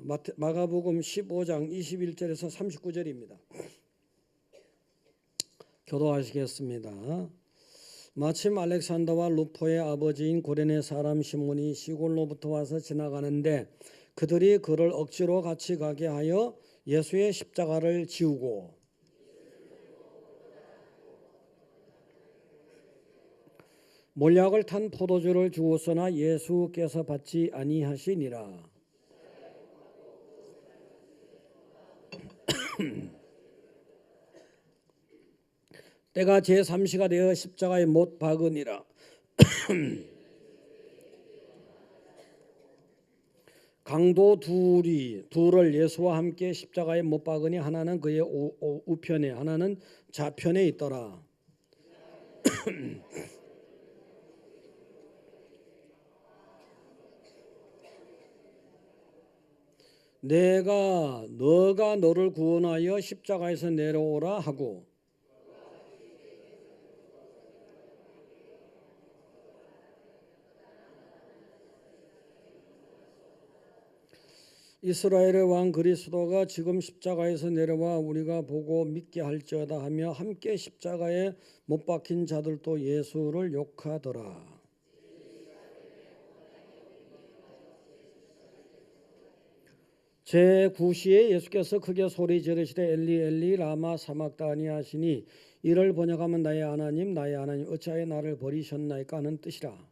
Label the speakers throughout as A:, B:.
A: 마가복음 15장 21절에서 39절입니다. 교도하시겠습니다. 마침 알렉산더와 루포의 아버지인 구레네 사람 시몬이 시골로부터 와서 지나가는데 그들이 그를 억지로 같이 가게 하여 예수의 십자가를 지우고 몰약을 탄 포도주를 주었으나 예수께서 받지 아니하시니라. 때가 제3시가 되어 십자가에 못 박으니라. 강도 둘을 예수와 함께 십자가에 못 박으니 하나는 그의 우편에 하나는 좌편에 있더라. 너가 너를 구원하여 십자가에서 내려오라 하고 이스라엘의 왕 그리스도가 지금 십자가에서 내려와 우리가 보고 믿게 할지어다 하며 함께 십자가에 못 박힌 자들도 예수를 욕하더라. 제9시에 예수께서 크게 소리 지르시되 엘리 엘리 라마 사막다니 하시니 이를 번역하면 나의 하나님 어찌하여 나를 버리셨나이까 하는 뜻이라.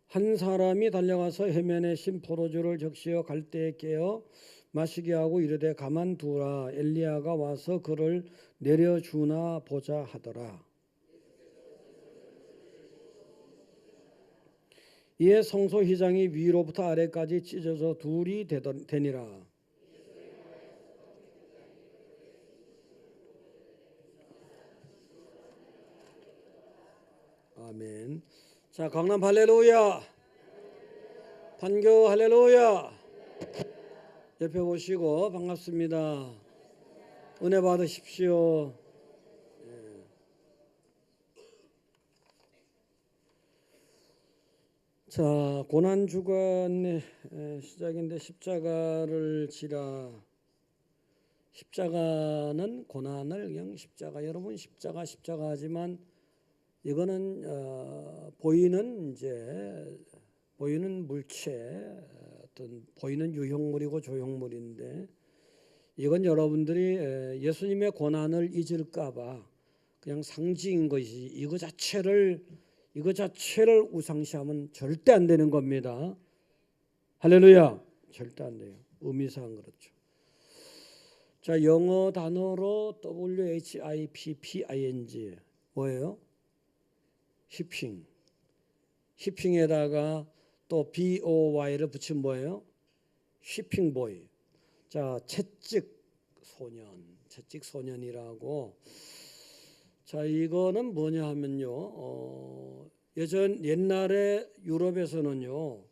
A: 한 사람이 달려가서 해면에 신 포도주를 적시어 갈대에 깨어 마시게 하고 이르되 가만두라 엘리야가 와서 그를 내려주나 보자 하더라. 이에 성소휘장이 위로부터 아래까지 찢어져 둘이 되니라. 아멘. 자, 강남 할렐루야, 판교 할렐루야. 옆에 보시고 반갑습니다. 은혜 받으십시오. 자, 고난주간의 시작인데 십자가를 지라. 십자가는 고난을 그냥 십자가, 여러분 십자가 하지만 이거는 보이는 물체, 어떤 보이는 유형물이고 조형물인데 이건 여러분들이 예수님의 고난을 잊을까봐 그냥 상징인 것이 이거 자체를 우상시하면 절대 안 되는 겁니다. 할렐루야. 절대 안 돼요. 의미상 그렇죠. 자, 영어 단어로 WHIPPING 뭐예요? 히핑에다가 또 BOY를 붙이면 뭐예요? 히핑보이. 자, 채찍 소년이라고. 자, 이거는 뭐냐 하면요, 옛날에 유럽에서는요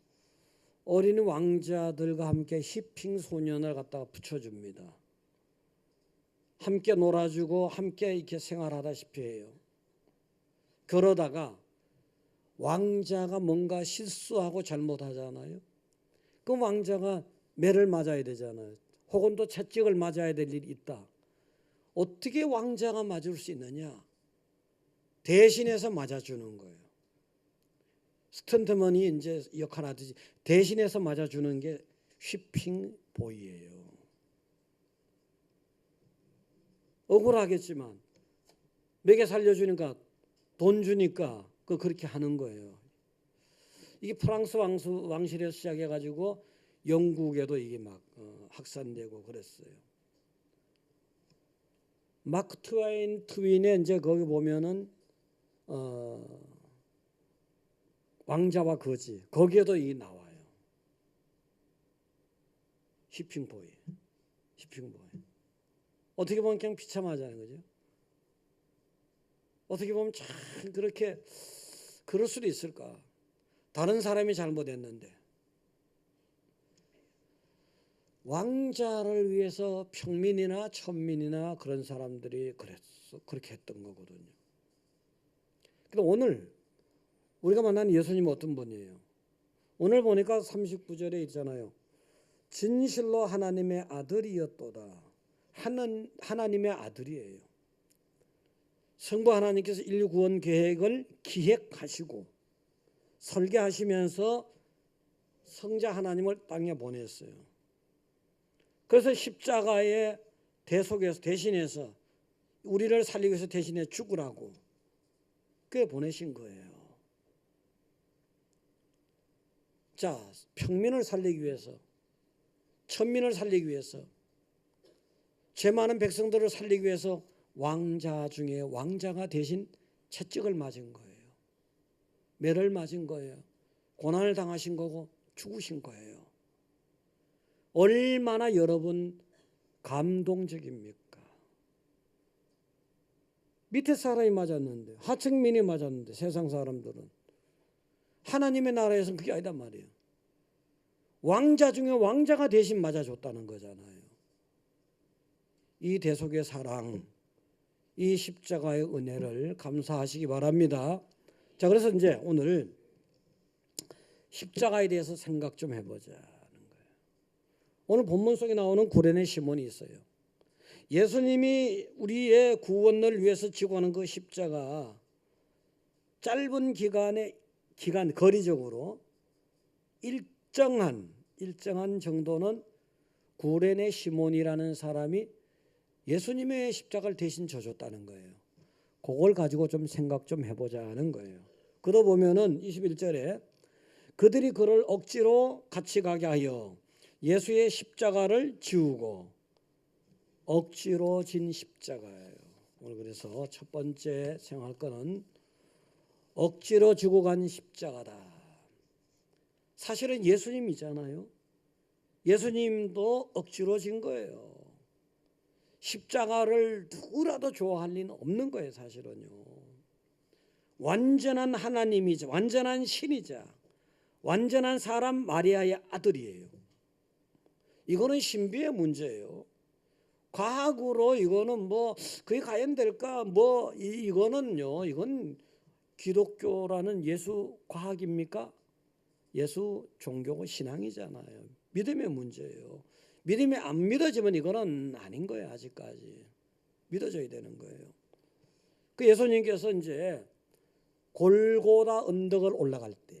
A: 어린 왕자들과 함께 히핑 소년을 갖다가 붙여줍니다. 함께 놀아주고 함께 이렇게 생활하다시피 해요. 그러다가 왕자가 뭔가 실수하고 잘못하잖아요. 그럼 왕자가 매를 맞아야 되잖아요. 혹은 또 채찍을 맞아야 될 일이 있다. 어떻게 왕자가 맞을 수 있느냐? 대신해서 맞아주는 거예요. 스턴트먼이 이제 역할하듯이 대신해서 맞아주는 게 휘핑보이예요. 억울하겠지만 먹여 살려주니까 돈 주니까 그렇게 하는 거예요. 이게 프랑스 왕실에서 시작해가지고 영국에도 이게 막 확산되고 그랬어요. 마크 트윈의 이제 거기 보면은 왕자와 거지 거기에도 이게 나와요. 히핑보이. 어떻게 보면 그냥 비참하잖아요, 그죠? 어떻게 보면 참 그렇게 그럴 수도 있을까? 다른 사람이 잘못했는데 왕자를 위해서 평민이나 천민이나 그런 사람들이 그렇게 했던 거거든요. 근데 오늘 우리가 만난 예수님은 어떤 분이에요? 오늘 보니까 39절에 있잖아요. 진실로 하나님의 아들이었도다. 하나님의 아들이에요. 성부 하나님께서 인류 구원 계획을 기획하시고 설계하시면서 성자 하나님을 땅에 보냈어요. 그래서 십자가의 대속에서 대신해서 우리를 살리기 위해서 대신해 죽으라고 그게 보내신 거예요. 자, 평민을 살리기 위해서, 천민을 살리기 위해서, 죄 많은 백성들을 살리기 위해서 왕자 중에 왕자가 대신 채찍을 맞은 거예요. 매를 맞은 거예요. 고난을 당하신 거고 죽으신 거예요. 얼마나 여러분 감동적입니까? 밑에 사람이 맞았는데, 하층민이 맞았는데, 세상 사람들은 하나님의 나라에서는 그게 아니단 말이에요. 왕자 중에 왕자가 대신 맞아줬다는 거잖아요. 이 대속의 사랑, 이 십자가의 은혜를 감사하시기 바랍니다. 자, 그래서 이제 오늘 십자가에 대해서 생각 좀 해보자는 거예요. 오늘 본문 속에 나오는 구레네 시몬이 있어요. 예수님이 우리의 구원을 위해서 지고 가는 그 십자가 짧은 기간 거리적으로 일정한 정도는 구레네 시몬이라는 사람이 예수님의 십자가를 대신 져줬다는 거예요. 그걸 가지고 좀 생각 좀 해보자는 거예요. 그러다 보면은 21절에 그들이 그를 억지로 같이 가게 하여 예수의 십자가를 지우고, 억지로 진 십자가예요. 오늘 그래서 첫 번째 생각할 거는 억지로 지고 간 십자가다. 사실은 예수님이잖아요. 예수님도 억지로 진 거예요. 십자가를 누구라도 좋아할 리는 없는 거예요, 사실은요. 완전한 하나님이자, 완전한 신이자, 완전한 사람 마리아의 아들이에요. 이거는 신비의 문제예요. 과학으로 이거는 뭐 그게 과연 될까? 뭐 이거는요. 이건 기독교라는 예수 과학입니까? 예수 종교고 신앙이잖아요. 믿음의 문제예요. 믿음이 안 믿어지면 이거는 아닌 거예요. 아직까지 믿어져야 되는 거예요. 그 예수님께서 이제 골고다 언덕을 올라갈 때,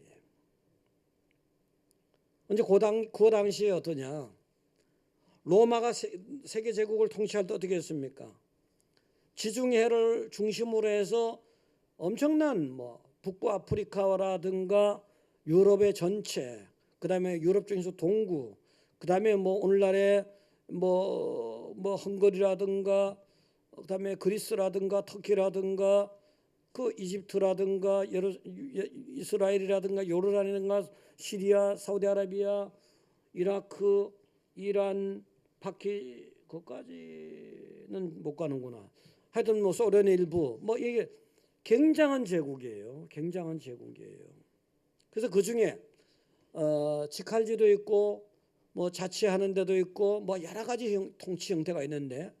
A: 이제 그 당시에 어떠냐? 로마가 세계 제국을 통치할 때 어떻게 했습니까? 지중해를 중심으로 해서 엄청난 뭐 북부 아프리카라든가 유럽의 전체, 그다음에 유럽 중에서 동구, 그다음에 뭐 오늘날의 뭐 헝가리라든가, 그다음에 그리스라든가 터키라든가 그 이집트라든가 이스라엘이라든가 요르단이라든가 시리아, 사우디아라비아, 이라크, 이란, 그까지는 못 가는구나. 하여튼 뭐 소련의 일부, 뭐 이게 굉장한 제국이에요. 굉장한 제국이에요. 그래서 그 중에 직할지도 있고 뭐 자치하는 데도 있고 뭐 여러 가지 통치 형태가 있는데,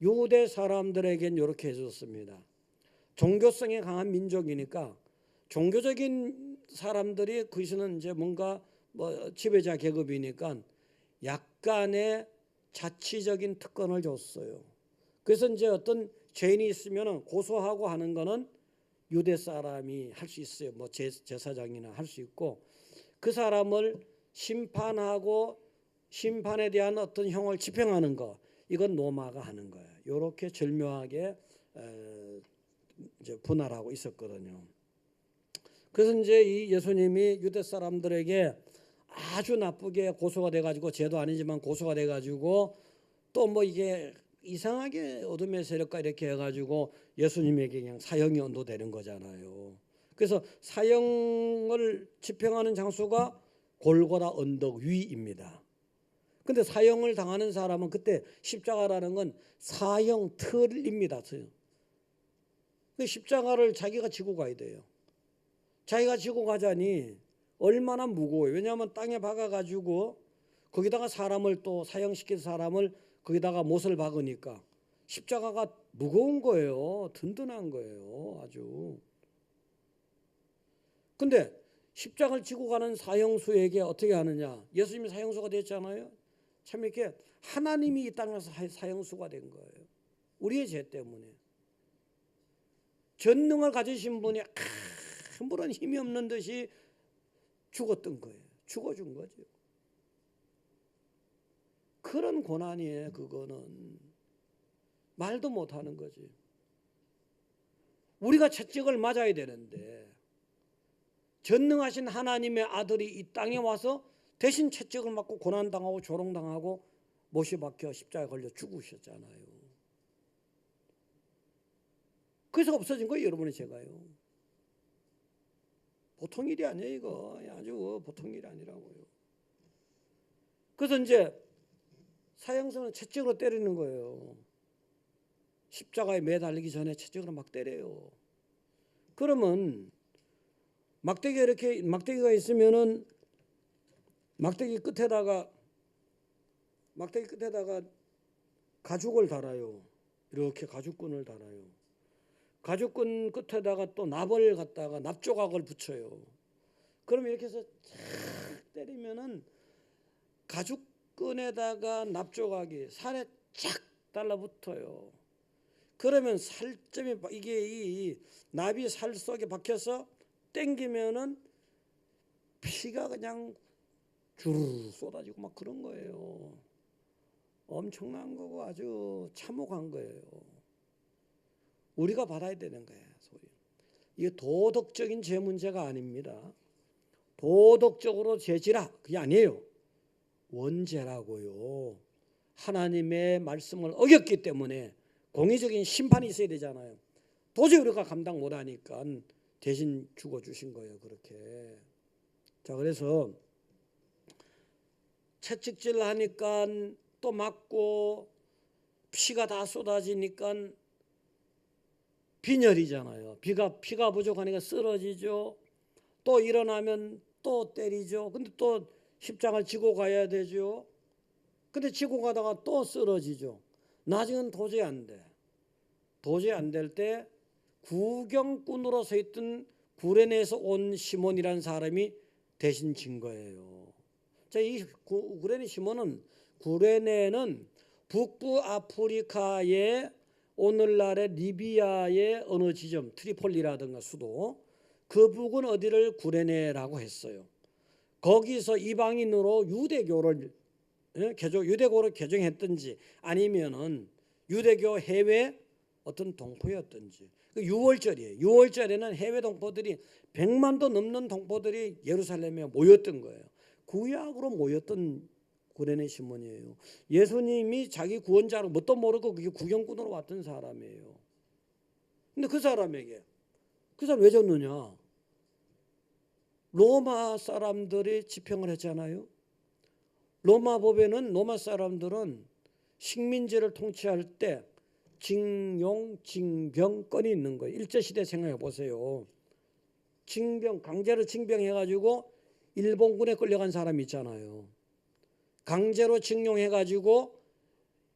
A: 유대 사람들에겐 이렇게 해줬습니다. 종교성이 강한 민족이니까 종교적인 사람들이 거기서는 이제 뭔가 뭐 지배자 계급이니까 약간의 자치적인 특권을 줬어요. 그래서 이제 어떤 죄인이 있으면 고소하고 하는 거는 유대 사람이 할 수 있어요. 뭐 제사장이나 할 수 있고, 그 사람을 심판하고 심판에 대한 어떤 형을 집행하는 거, 이건 로마가 하는 거예요. 이렇게 절묘하게 이제 분할하고 있었거든요. 그래서 이제 이 예수님이 유대 사람들에게 아주 나쁘게 고소가 돼가지고, 죄도 아니지만 고소가 돼가지고 또 뭐 이게 이상하게 어둠의 세력과 이렇게 해가지고 예수님에게 그냥 사형이 언도되는 거잖아요. 그래서 사형을 집행하는 장소가 골고다 언덕 위입니다. 근데 사형을 당하는 사람은 그때 십자가라는 건 사형 틀입니다. 그 십자가를 자기가 지고 가야 돼요. 자기가 지고 가자니 얼마나 무거워요. 왜냐하면 땅에 박아가지고 거기다가 사람을 또 사형시킨 사람을 거기다가 못을 박으니까 십자가가 무거운 거예요. 든든한 거예요. 아주. 근데 십자가를 지고 가는 사형수에게 어떻게 하느냐? 예수님이 사형수가 됐잖아요. 참 이렇게 하나님이 이 땅에서 사형수가 된 거예요. 우리의 죄 때문에. 전능을 가지신 분이 아무런 힘이 없는 듯이 죽었던 거예요. 죽어준 거죠. 그런 고난이에요. 그거는 말도 못하는 거지. 우리가 채찍을 맞아야 되는데 전능하신 하나님의 아들이 이 땅에 와서 대신 채찍을 맞고 고난당하고 조롱당하고 못이 박혀 십자가에 걸려 죽으셨잖아요. 그래서 없어진 거예요. 여러분의 죄가요. 보통 일이 아니에요. 이거 아주 보통 일이 아니라고요. 그래서 이제 사형수는 채찍으로 때리는 거예요. 십자가에 매달리기 전에 채찍으로 막 때려요. 그러면 막대기가 있으면은 막대기 끝에다가 가죽을 달아요. 이렇게 가죽끈을 달아요. 가죽끈 끝에다가 또 납을 갖다가 납조각을 붙여요. 그러면 이렇게 해서 쫙 때리면은 가죽끈에다가 납조각이 살에 쫙 달라붙어요. 그러면 살점이 이게 이 납이 살 속에 박혀서 땡기면은 피가 그냥 주르르 쏟아지고 막 그런 거예요. 엄청난 거고 아주 참혹한 거예요. 우리가 받아야 되는 거예요. 소리. 이게 도덕적인 죄 문제가 아닙니다. 도덕적으로 죄지라 그게 아니에요. 원죄라고요. 하나님의 말씀을 어겼기 때문에 공의적인 심판이 있어야 되잖아요. 도저히 우리가 감당 못하니까 대신 죽어주신 거예요. 그렇게. 자, 그래서 채찍질 하니까 또 맞고 피가 다 쏟아지니까 빈혈이잖아요. 피가 부족하니까 쓰러지죠. 또 일어나면 또 때리죠. 근데 또 십자가를 지고 가야 되죠. 근데 지고 가다가 또 쓰러지죠. 나중에는 도저히 안 돼. 도저히 안 될 때 구경꾼으로 서 있던 구레네에서 온 시몬이라는 사람이 대신 진 거예요. 자, 이 구레네 시몬은 구레네는 북부 아프리카의 오늘날의 리비아의 어느 지점 트리폴리라든가 수도 그 부근 어디를 구레네라고 했어요. 거기서 이방인으로 유대교를 개종했든지 아니면은 유대교 해외 어떤 동포였든지. 6월절이에요. 6월절에는 해외 동포들이 100만도 넘는 동포들이 예루살렘에 모였던 거예요. 구약으로 모였던 구레네 시몬이에요. 예수님이 자기 구원자로 뭣도 모르고 그게 구경꾼으로 왔던 사람이에요. 근데 그 사람에게 그 사람 왜 졌느냐? 로마 사람들이 집행을 했잖아요. 로마 법에는 로마 사람들은 식민지를 통치할 때 징용, 징병권이 있는 거예요. 일제시대 생각해 보세요. 강제로 징병해가지고 일본군에 끌려간 사람이 있잖아요. 강제로 징용해가지고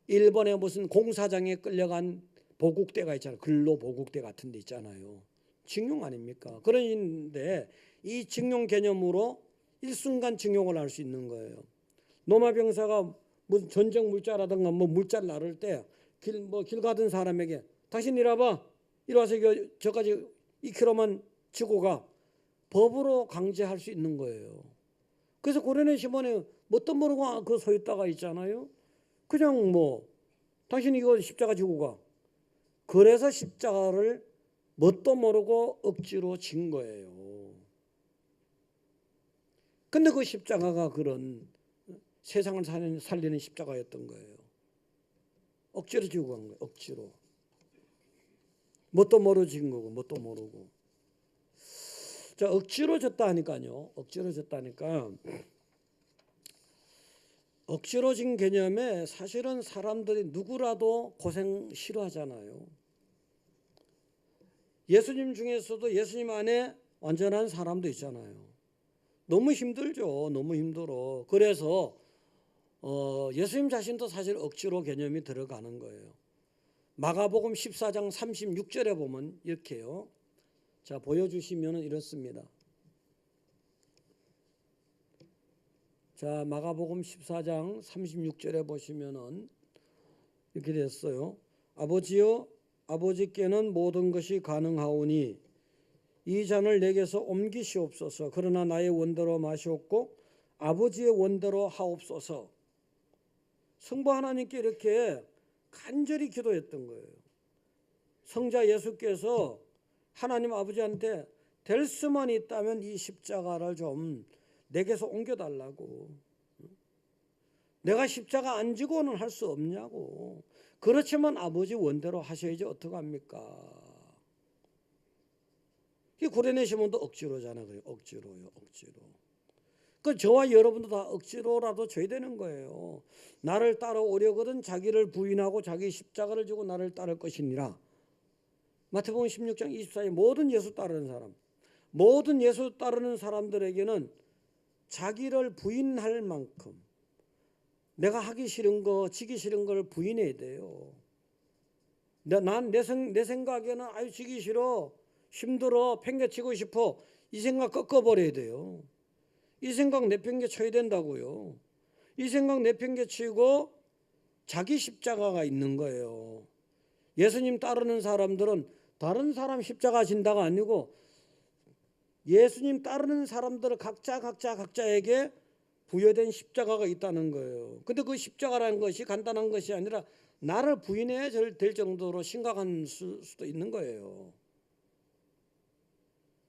A: 일본의 무슨 공사장에 끌려간 보국대가 있잖아요. 근로보국대 같은 데 있잖아요. 징용 아닙니까? 그런데 이 징용 개념으로 일순간 징용을 할 수 있는 거예요. 로마 병사가 무슨 전쟁 물자라든가 뭐 물자를 나를 때 길 가던 사람에게 당신 이리 와봐. 이리 와서 저까지 2km만 지고 가. 법으로 강제할 수 있는 거예요. 그래서 구레네 시몬이 뭣도 모르고 그 서 있다가 있잖아요. 그냥 당신 이거 십자가 지고 가. 그래서 십자가를 뭣도 모르고 억지로 진 거예요. 근데 그 십자가가 그런 세상을 살리는 십자가였던 거예요. 억지로 지고 간 거예요. 억지로. 뭣도 모르고 진 거고 뭣도 모르고. 자, 억지로 졌다 하니까요. 억지로 졌다니까. 억지로 진 개념에 사실은 사람들이 누구라도 고생 싫어하잖아요. 예수님 중에서도 예수님 안에 완전한 사람도 있잖아요. 너무 힘들죠. 너무 힘들어. 그래서 예수님 자신도 사실 억지로 개념이 들어가는 거예요. 마가복음 14장 36절에 보면 이렇게요. 자, 보여주시면 이렇습니다. 자, 마가복음 14장 36절에 보시면은 이렇게 됐어요. 아버지여, 아버지께는 모든 것이 가능하오니 이 잔을 내게서 옮기시옵소서. 그러나 나의 원대로 마시옵고 아버지의 원대로 하옵소서. 성부 하나님께 이렇게 간절히 기도했던 거예요. 성자 예수께서 하나님 아버지한테 될 수만 있다면 이 십자가를 좀 내게서 옮겨달라고. 내가 십자가 안 지고는 할 수 없냐고. 그렇지만 아버지 원대로 하셔야지 어떡합니까? 이 고레네 시몬도 억지로잖아. 그래요. 억지로요. 억지로. 그 저와 여러분도 다 억지로라도 줘야 되는 거예요. 나를 따라오려거든 자기를 부인하고 자기 십자가를 지고 나를 따를 것이니라. 마태복음 16장 24절 모든 예수 따르는 사람, 모든 예수 따르는 사람들에게는 자기를 부인할 만큼 내가 하기 싫은 거, 지기 싫은 걸 부인해야 돼요. 내 생각에는 아유 지기 싫어, 힘들어, 팽개치고 싶어, 이 생각 꺾어버려야 돼요. 이 생각 내팽개쳐야 된다고요. 이 생각 내팽개치고 자기 십자가가 있는 거예요. 예수님 따르는 사람들은 다른 사람 십자가 진다가 아니고 예수님 따르는 사람들은 각자에게 부여된 십자가가 있다는 거예요. 근데 그 십자가라는 것이 간단한 것이 아니라 나를 부인해야 될 정도로 심각한 수도 있는 거예요.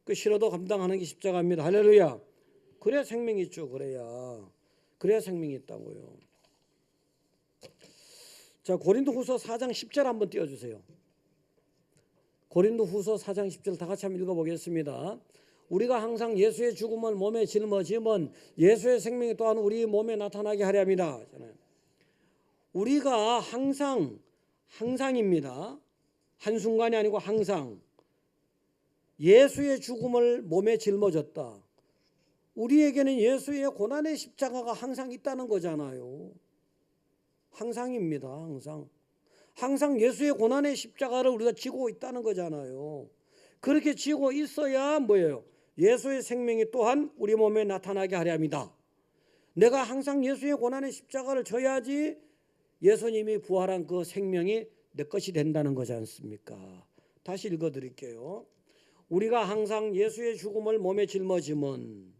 A: 그 싫어도 감당하는 게 십자가입니다. 할렐루야. 그래야 생명이 있죠. 그래야 생명이 있다고요. 자, 고린도후서 4장 10절 한번 띄워주세요. 고린도후서 4장 10절 다 같이 한번 읽어보겠습니다. 우리가 항상 예수의 죽음을 몸에 짊어지면 예수의 생명이 또한 우리 몸에 나타나게 하려 합니다. 우리가 항상입니다. 한순간이 아니고 항상 예수의 죽음을 몸에 짊어졌다. 우리에게는 예수의 고난의 십자가가 항상 있다는 거잖아요. 항상입니다. 항상 예수의 고난의 십자가를 우리가 지고 있다는 거잖아요. 그렇게 지고 있어야 뭐예요? 예수의 생명이 또한 우리 몸에 나타나게 하려 합니다. 내가 항상 예수의 고난의 십자가를 져야지 예수님이 부활한 그 생명이 내 것이 된다는 거지 않습니까? 다시 읽어드릴게요. 우리가 항상 예수의 죽음을 몸에 짊어지면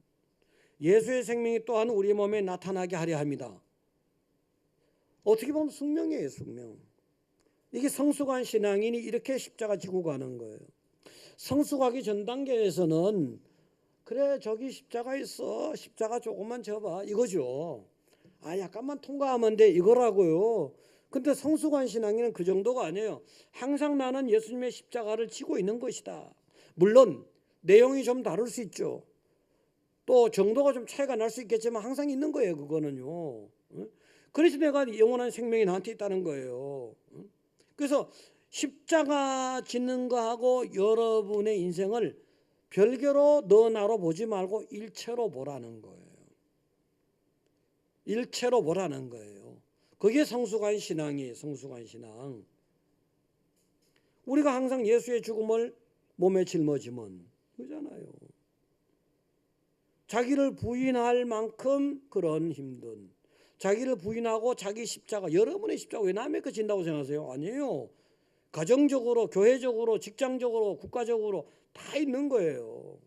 A: 예수의 생명이 또한 우리 몸에 나타나게 하려 합니다. 어떻게 보면 숙명이에요. 숙명. 이게 성숙한 신앙인이 이렇게 십자가 지고 가는 거예요. 성숙하기 전 단계에서는 그래 저기 십자가 있어, 십자가 조금만 져봐 이거죠. 아 약간만 통과하면 돼 이거라고요. 근데 성숙한 신앙인은 그 정도가 아니에요. 항상 나는 예수님의 십자가를 지고 있는 것이다. 물론 내용이 좀 다를 수 있죠. 또 정도가 좀 차이가 날 수 있겠지만 항상 있는 거예요. 그거는요. 그래서 내가 영원한 생명이 나한테 있다는 거예요. 그래서 십자가 짓는 거하고 여러분의 인생을 별개로 너 나로 보지 말고 일체로 보라는 거예요. 일체로 보라는 거예요. 그게 성숙한 신앙이에요. 성숙한 신앙. 우리가 항상 예수의 죽음을 몸에 짊어지면 그러잖아요. 자기를 부인할 만큼 그런 힘든, 자기를 부인하고 자기 십자가, 여러분의 십자가 왜 남의 거 진다고 생각하세요? 아니에요. 가정적으로, 교회적으로, 직장적으로, 국가적으로 다 있는 거예요.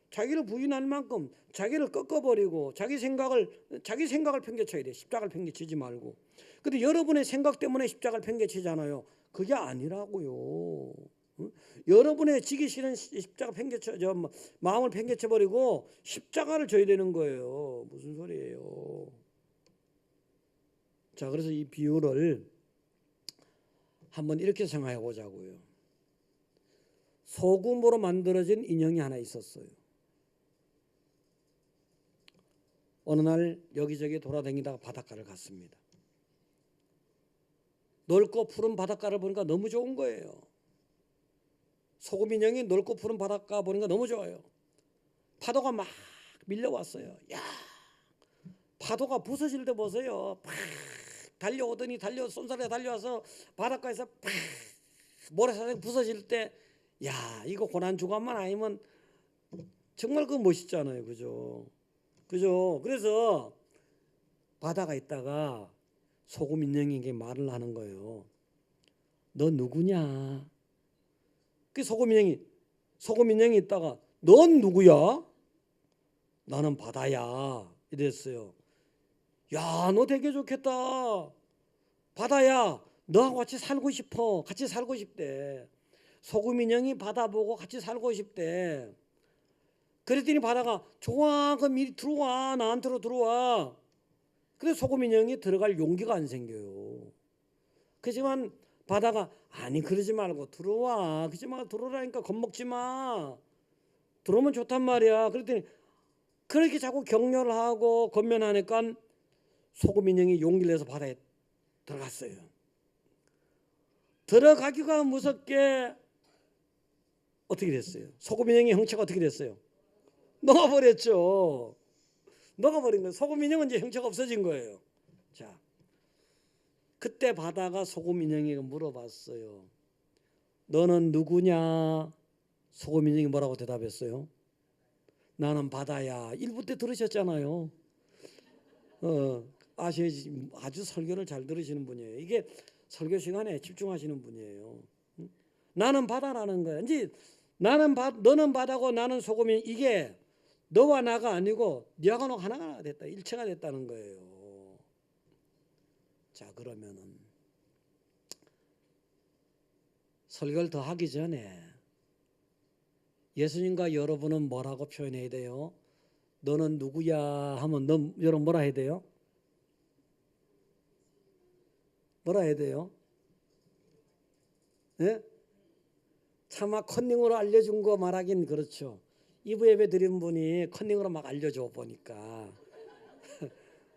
A: 자기를 부인할 만큼 자기를 꺾어버리고 자기 생각을 팽개쳐야 돼. 십자가를 팽개치지 말고. 근데 여러분의 생각 때문에 십자가를 팽개치잖아요. 그게 아니라고요. 여러분의 지기 싫은 십자가 마음을 팽개쳐버리고 십자가를 져야 되는 거예요. 무슨 소리예요? 자, 그래서 이 비유를 한번 이렇게 생각해 보자고요. 소금으로 만들어진 인형이 하나 있었어요. 어느 날 여기저기 돌아다니다가 바닷가를 갔습니다. 넓고 푸른 바닷가를 보니까 너무 좋은 거예요. 소금 인형이 넓고 푸른 바닷가 보니까 너무 좋아요. 파도가 막 밀려왔어요. 야, 파도가 부서질 때 보세요. 팍 달려오더니 쏜살에 달려와서 바닷가에서 팍 모래사장 부서질 때, 야 이거 고난 주간만 아니면 정말 그 멋있잖아요, 그죠? 그죠? 그래서 바다가 있다가 소금 인형에게 말을 하는 거예요. 너 누구냐? 그 소금 인형이 있다가 넌 누구야? 나는 바다야. 이랬어요. 야, 너 되게 좋겠다. 바다야, 너하고 같이 살고 싶어. 같이 살고 싶대. 소금 인형이 바다 보고 같이 살고 싶대. 그랬더니 바다가 좋아, 그럼 이리 들어와. 나한테로 들어와. 그래서 소금 인형이 들어갈 용기가 안 생겨요. 그렇지만 바다가 아니 그러지 말고 들어와. 그러지 말고 들어오라니까 겁먹지 마. 들어오면 좋단 말이야. 그랬더니 그렇게 자꾸 격려를 하고 건면하니까 소금 인형이 용기를 내서 바다에 들어갔어요. 들어가기가 무섭게 어떻게 됐어요? 소금 인형의 형체가 어떻게 됐어요? 녹아버렸죠. 녹아버린 거예요. 소금 인형은 이제 형체가 없어진 거예요. 자, 그때 바다가 소금 인형에게 물어봤어요. 너는 누구냐? 소금 인형이 뭐라고 대답했어요? 나는 바다야. 1부 때 들으셨잖아요. 아셔야지. 아주 설교를 잘 들으시는 분이에요. 이게 설교 시간에 집중하시는 분이에요. 나는 바다라는 거야. 이제 너는 바다고 나는 소금이 이게 너와 나가 아니고 네하고 너 하나가 됐다. 일체가 됐다는 거예요. 자, 그러면은 설교를 더 하기 전에 예수님과 여러분은 뭐라고 표현해야 돼요? 너는 누구야 하면 여러분 뭐라 해야 돼요? 뭐라 해야 돼요? 네? 차마 컨닝으로 알려준 거 말하긴 그렇죠. 2부 예배 드린 분이 컨닝으로 막 알려줘 보니까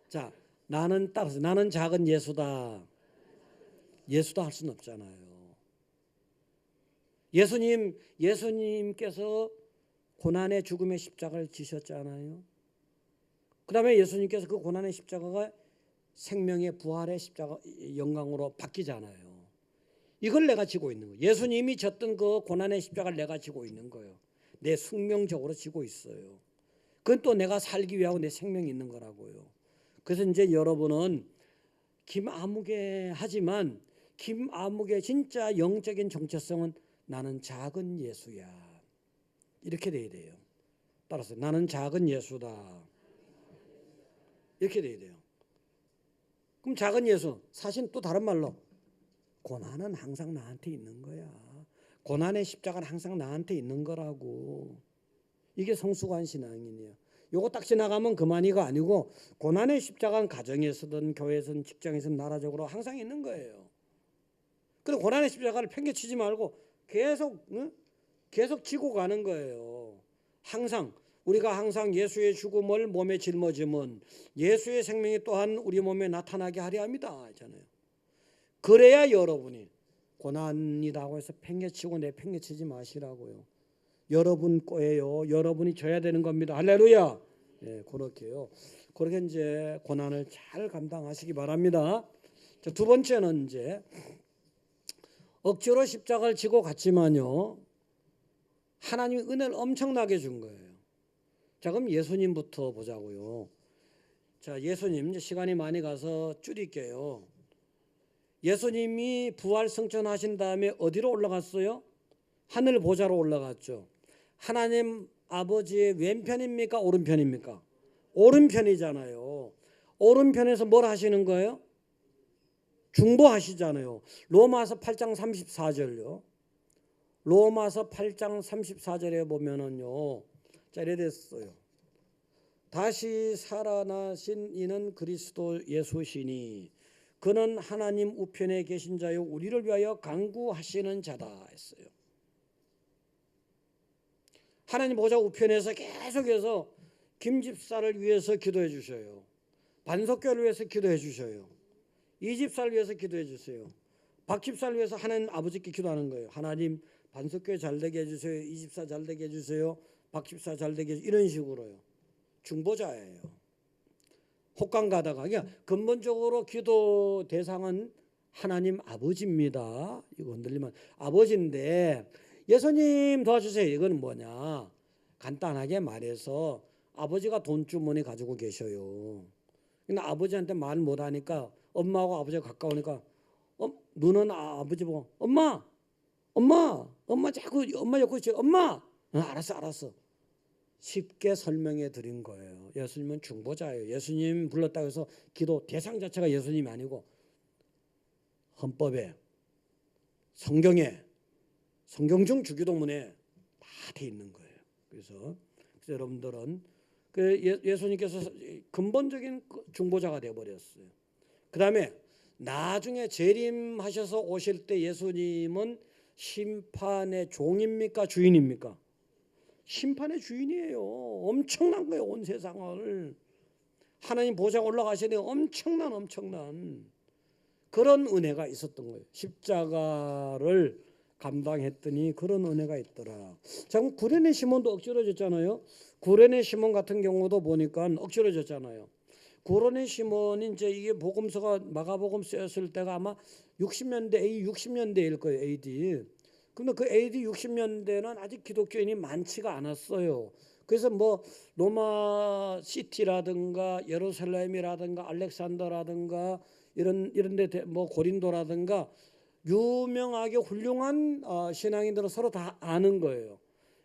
A: 자, 나는 따라서 나는 작은 예수다. 예수다 할 수는 없잖아요. 예수님께서 고난의 죽음의 십자가를 지셨잖아요. 그 다음에 예수님께서 그 고난의 십자가가 생명의 부활의 십자가 영광으로 바뀌잖아요. 이걸 내가 지고 있는 거예요. 예수님이 졌던 그 고난의 십자가를 내가 지고 있는 거예요. 내 숙명적으로 지고 있어요. 그건 또 내가 살기 위하고 내 생명이 있는 거라고요. 그래서 이제 여러분은 김아무개 하지만 김아무개 진짜 영적인 정체성은 나는 작은 예수야. 이렇게 돼야 돼요. 따라서 나는 작은 예수다. 이렇게 돼야 돼요. 그럼 작은 예수 사실 또 다른 말로 고난은 항상 나한테 있는 거야. 고난의 십자가는 항상 나한테 있는 거라고. 이게 성숙한 신앙이에요. 요거 딱 지나가면 그만이가 아니고 고난의 십자가는 가정에서든 교회에서든 직장에서든 나라적으로 항상 있는 거예요. 그리고 고난의 십자가를 팽개치지 말고 계속 지고 가는 거예요. 항상 우리가 항상 예수의 죽음을 몸에 짊어지면 예수의 생명이 또한 우리 몸에 나타나게 하려 합니다. 하잖아요. 그래야 여러분이 고난이라고 해서 팽개치고 내팽개치지 마시라고요. 여러분 거예요. 여러분이 져야 되는 겁니다. 할렐루야. 예, 그렇게요. 그렇게 이제 고난을 잘 감당하시기 바랍니다. 자, 두 번째는 이제 억지로 십자가를 지고 갔지만요. 하나님이 은혜를 엄청나게 준 거예요. 자, 그럼 예수님부터 보자고요. 자, 예수님 이제 시간이 많이 가서 줄일게요. 예수님이 부활 승천하신 다음에 어디로 올라갔어요? 하늘 보좌로 올라갔죠. 하나님 아버지의 왼편입니까? 오른편입니까? 오른편이잖아요. 오른편에서 뭘 하시는 거예요? 중보하시잖아요. 로마서 8장 34절요. 로마서 8장 34절에 보면은요. 자, 이래 됐어요. 다시 살아나신 이는 그리스도 예수시니 그는 하나님 우편에 계신 자요 우리를 위하여 간구하시는 자다 했어요. 하나님 보좌 우편에서 계속해서 김 집사를 위해서 기도해 주셔요. 반석교를 위해서 기도해 주셔요. 이 집사를 위해서 기도해 주세요. 박 집사를 위해서 하나님 아버지께 기도하는 거예요. 하나님 반석교 잘 되게 해주세요. 이 집사 잘 되게 해주세요. 박 집사 잘 되게 해주세요. 이런 식으로요. 중보자예요. 혹강 가다가 그러니까 근본적으로 기도 대상은 하나님 아버지입니다. 이거 흔들리면 아버지인데 예수님 도와주세요. 이건 뭐냐? 간단하게 말해서 아버지가 돈주머니 가지고 계셔요. 근데 아버지한테 말 못하니까 엄마하고 아버지가 가까우니까 누는 아버지 보고 엄마 자꾸 엄마 옆에 있지 엄마 알았어 쉽게 설명해 드린 거예요. 예수님은 중보자예요. 예수님 불렀다고 해서 기도 대상 자체가 예수님이 아니고 헌법에 성경에 성경중 주기도문에 다 돼 있는 거예요. 그래서 여러분들은 예수님께서 근본적인 중보자가 되어버렸어요. 그 다음에 나중에 재림하셔서 오실 때 예수님은 심판의 종입니까 주인입니까? 심판의 주인이에요. 엄청난 거예요. 온 세상을 하나님 보좌 올라가시니 엄청난 그런 은혜가 있었던 거예요. 십자가를 감당했더니 그런 은혜가 있더라. 자, 그럼 구레네 시몬도 억지로 졌잖아요. 구레네 시몬 같은 경우도 보니까 억지로 졌잖아요. 구레네 시몬이 이제 이게 복음서가 마가복음 쓰였을 때가 아마 60년대일 거예요. AD. 근데 그 AD 60년대는 아직 기독교인이 많지가 않았어요. 그래서 뭐 로마 시티라든가 예루살렘이라든가 알렉산더라든가 이런데 뭐 고린도라든가 유명하게 훌륭한 신앙인들은 서로 다 아는 거예요.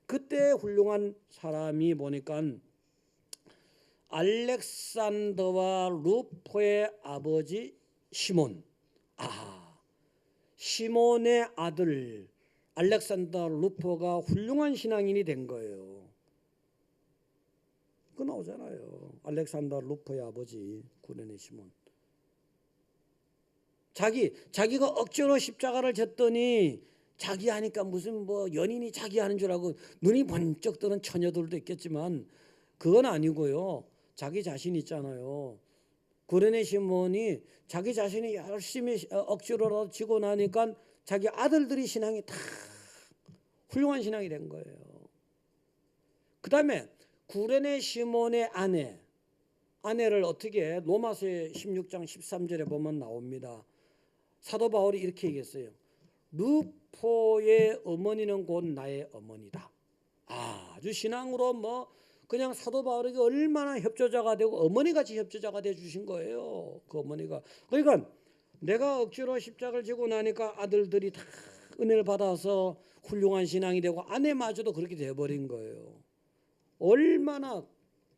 A: 그때 훌륭한 사람이 보니까 알렉산더와 루포의 아버지 시몬. 시몬의 아들 알렉산더 루포가 훌륭한 신앙인이 된 거예요. 그거 나오잖아요. 알렉산더 루포의 아버지 구레네 시몬. 자기가 억지로 십자가를 졌더니 자기 하니까 무슨 뭐 연인이 자기 하는 줄 알고 눈이 번쩍 뜨는 처녀들도 있겠지만 그건 아니고요. 자기 자신 있잖아요. 구레네 시몬이 자기 자신이 열심히 억지로라도 지고 나니까 자기 아들들이 신앙이 다 훌륭한 신앙이 된 거예요. 그 다음에 구레네 시몬의 아내를 어떻게 로마서 16장 13절에 보면 나옵니다. 사도 바울이 이렇게 얘기했어요. 루포의 어머니는 곧 나의 어머니다. 아주 신앙으로 뭐 그냥 사도 바울에게 얼마나 협조자가 되고 어머니같이 협조자가 돼 주신 거예요. 그 어머니가. 그러니까 내가 억지로 십자가를 지고 나니까 아들들이 다 은혜를 받아서 훌륭한 신앙이 되고 아내마저도 그렇게 돼버린 거예요. 얼마나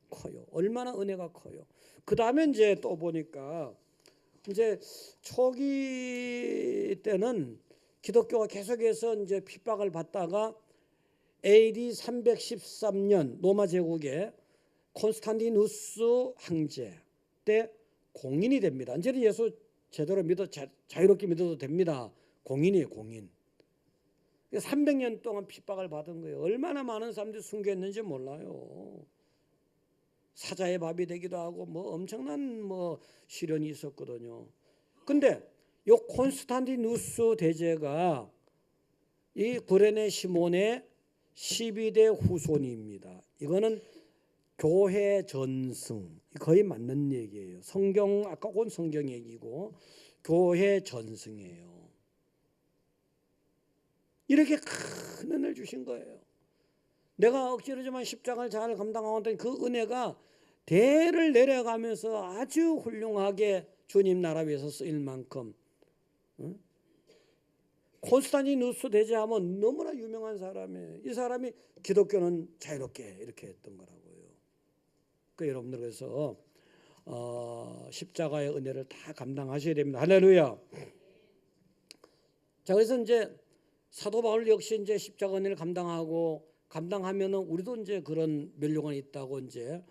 A: 커요. 얼마나 은혜가 커요. 그 다음에 이제 또 보니까 이제 초기 때는 기독교가 계속해서 이제 핍박을 받다가 AD 313년 로마 제국의 콘스탄티누스 황제 때 공인이 됩니다. 이제는 예수 제대로 자유롭게 믿어도 됩니다. 공인이에요, 공인. 300년 동안 핍박을 받은 거예요. 얼마나 많은 사람들이 순교했는지 몰라요. 사자의 밥이 되기도 하고 뭐 엄청난 뭐 시련이 있었거든요. 근데 요 콘스탄티누스 대제가 이 구레네 시몬의 12대 후손입니다. 이거는 교회 전승 거의 맞는 얘기예요. 성경 아까 온 성경 얘기고 교회 전승이에요. 이렇게 큰 은혜를 주신 거예요. 내가 억지로지만 십자가를 잘 감당하고 있던 그 은혜가 대를 내려가면서 아주 훌륭하게 주님 나라 위해서 쓰일 만큼 콘스탄티누스 대제하면 너무나 유명한 사람이에요. 이 사람이 기독교는 자유롭게 이렇게 했던 거라고요. 그 여러분들 그래서 십자가의 은혜를 다 감당하셔야 됩니다. 할렐루야. 자, 그래서 이제 사도 바울 역시 이제 십자가 은혜를 감당하면은 우리도 이제 그런 면류관이 있다고 이제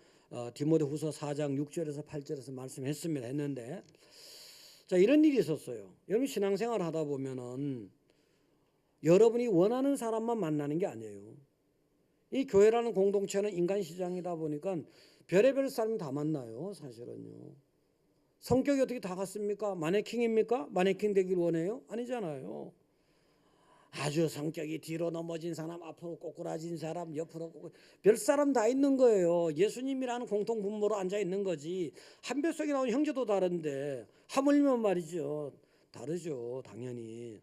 A: 디모데후서 4장 6절에서 8절에서 말씀했습니다. 했는데 자, 이런 일이 있었어요. 여러분 신앙생활 하다 보면은 여러분이 원하는 사람만 만나는 게 아니에요. 이 교회라는 공동체는 인간 시장이다 보니까 별의별 사람이 다 만나요. 사실은요. 성격이 어떻게 다 같습니까? 마네킹입니까? 마네킹 되길 원해요? 아니잖아요. 아주 성격이 뒤로 넘어진 사람, 앞으로 꼬꾸라진 사람, 옆으로 별 사람 다 있는 거예요. 예수님이라는 공통 분모로 앉아 있는 거지. 한 뱃속에 나온 형제도 다른데 하물며 말이죠. 다르죠. 당연히.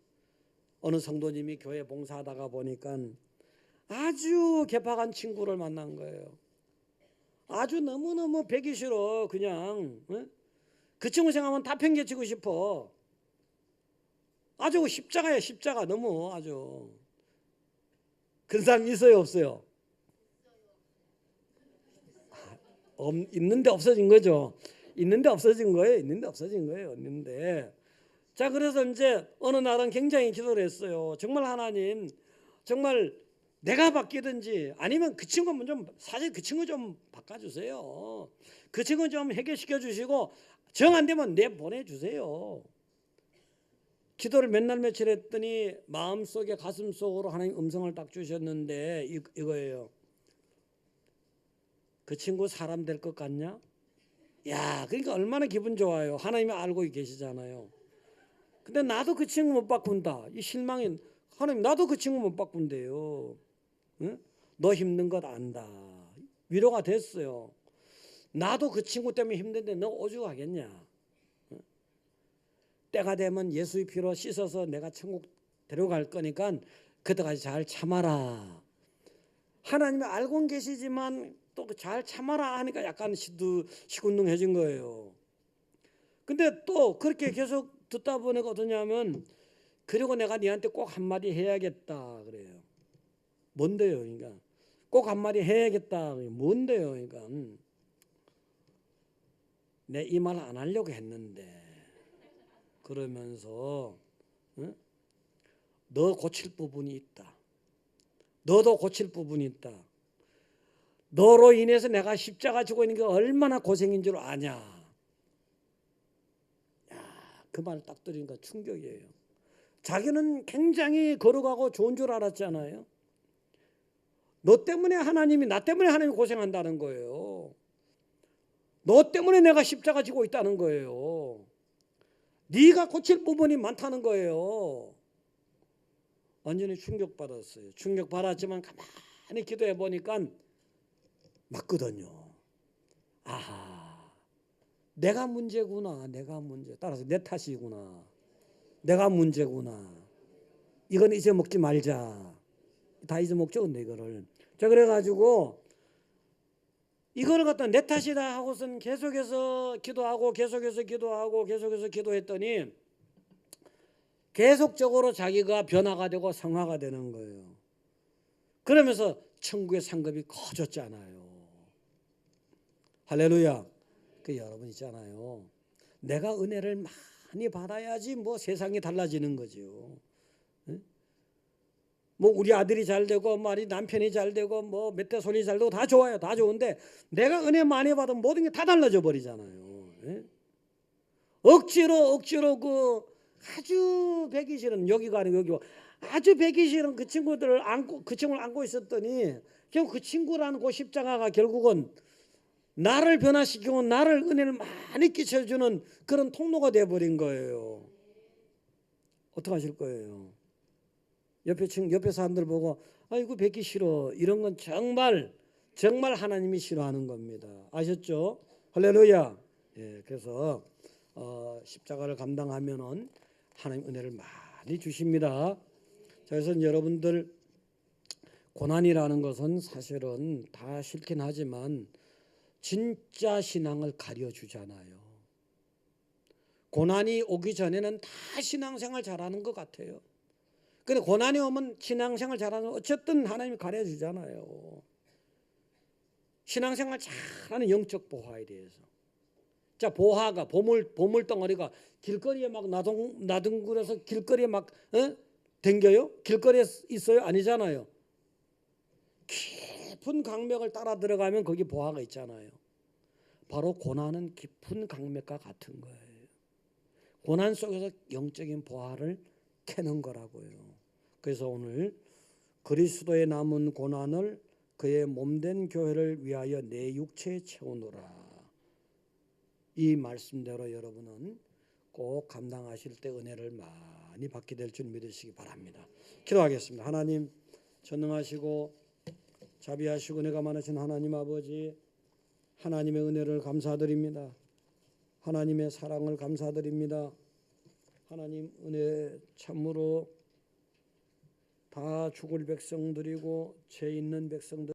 A: 어느 성도님이 교회 봉사하다가 보니까 아주 개팍한 친구를 만난 거예요. 아주 너무너무 배기 싫어. 그냥 그 친구 생각하면 다 팽개치고 싶어. 아주 십자가야, 십자가. 너무 아주. 그런 사람 있어요, 없어요? 있는데 없어진 거죠. 있는데 없어진 거예요. 있는데 없어진 거예요. 있는데. 자, 그래서 이제 어느 날은 굉장히 기도를 했어요. 정말 하나님, 정말 내가 바뀌든지 아니면 그 친구 좀 사실 그 친구 좀 바꿔주세요. 그 친구 좀 해결시켜 주시고 정 안 되면 내 보내주세요. 기도를 몇 날 며칠 했더니 마음속에 가슴속으로 하나님 음성을 딱 주셨는데 이거예요. 그 친구 사람 될 것 같냐? 야, 그러니까 얼마나 기분 좋아요. 하나님이 알고 계시잖아요. 근데 나도 그 친구 못 바꾼다. 이 실망이 하나님 나도 그 친구 못 바꾼대요. 응? 너 힘든 것 안다. 위로가 됐어요. 나도 그 친구 때문에 힘든데 너 오죽하겠냐? 응? 때가 되면 예수의 피로 씻어서 내가 천국 데려갈 거니까 그때까지 잘 참아라. 하나님이 알고는 계시지만 또 잘 참아라 하니까 약간 시큰둥해진 거예요. 근데 또 그렇게 계속 듣다 보니까 어떠냐면 그리고 내가 네한테 꼭 한마디 해야겠다 그래요. 뭔데요? 그러니까 꼭 한마디 해야겠다. 뭔데요? 그러니까 내 이 말 안 하려고 했는데 그러면서 응? 너 고칠 부분이 있다. 너도 고칠 부분이 있다. 너로 인해서 내가 십자가 지고 있는 게 얼마나 고생인 줄 아냐. 야, 그 말 딱 들으니까 충격이에요. 자기는 굉장히 거룩하고 좋은 줄 알았잖아요. 너 때문에 하나님이 나 때문에 하나님이 고생한다는 거예요. 너 때문에 내가 십자가 지고 있다는 거예요. 네가 고칠 부분이 많다는 거예요. 완전히 충격받았어요. 충격받았지만 가만히 기도해 보니까 맞거든요. 아하, 내가 문제구나. 내가 문제. 따라서 내 탓이구나. 내가 문제구나. 이건 잊어먹지 말자. 다 잊어먹죠, 근데 이거를. 자, 그래가지고 이거를 갖다 내 탓이다 하고선 계속해서 기도하고 계속해서 기도하고 계속해서 기도했더니 계속적으로 자기가 변화가 되고 성화가 되는 거예요. 그러면서 천국의 상급이 커졌잖아요. 할렐루야. 그 여러분 있잖아요. 내가 은혜를 많이 받아야지 뭐 세상이 달라지는 거죠. 뭐 우리 아들이 잘 되고 말이 남편이 잘 되고 뭐 멧돼손이 잘 되고 다 좋아요. 다 좋은데 내가 은혜 많이 받으면 모든 게 다 달라져 버리잖아요. 억지로 그 아주 배기 싫은 여기가 아니고 여기고 아주 배기 싫은 그 친구들을 안고 그 친구를 안고 있었더니 결국 그 친구라는 그 십자가가 결국은 나를 변화시키고 나를 은혜를 많이 끼쳐주는 그런 통로가 되어버린 거예요. 어떻게 하실 거예요? 옆에 사람들 보고 아이고 뵙기 싫어 이런 건 정말 하나님이 싫어하는 겁니다. 아셨죠? 할렐루야. 예, 그래서 십자가를 감당하면은 하나님 은혜를 많이 주십니다. 자, 그래서 여러분들 고난이라는 것은 사실은 다 싫긴 하지만 진짜 신앙을 가려주잖아요. 고난이 오기 전에는 다 신앙생활 잘하는 것 같아요. 근데 고난이 오면 신앙생활 잘하는 어쨌든 하나님이 가려주잖아요. 신앙생활 잘하는 영적 보화에 대해서. 자, 보화가 보물 덩어리가 길거리에 막 나둥그려서 길거리에 막 댕겨요? 길거리에 있어요? 아니잖아요. 깊은 강맥을 따라 들어가면 거기 보화가 있잖아요. 바로 고난은 깊은 강맥과 같은 거예요. 고난 속에서 영적인 보화를 캐는 거라고요. 그래서 오늘 그리스도의 남은 고난을 그의 몸된 교회를 위하여 내 육체에 채우노라. 이 말씀대로 여러분은 꼭 감당하실 때 은혜를 많이 받게 될 줄 믿으시기 바랍니다. 기도하겠습니다. 하나님 전능하시고 자비하시고 은혜가 많으신 하나님 아버지, 하나님의 은혜를 감사드립니다. 하나님의 사랑을 감사드립니다. 하나님 은혜 참으로 다 죽을 백성들이고 죄 있는 백성들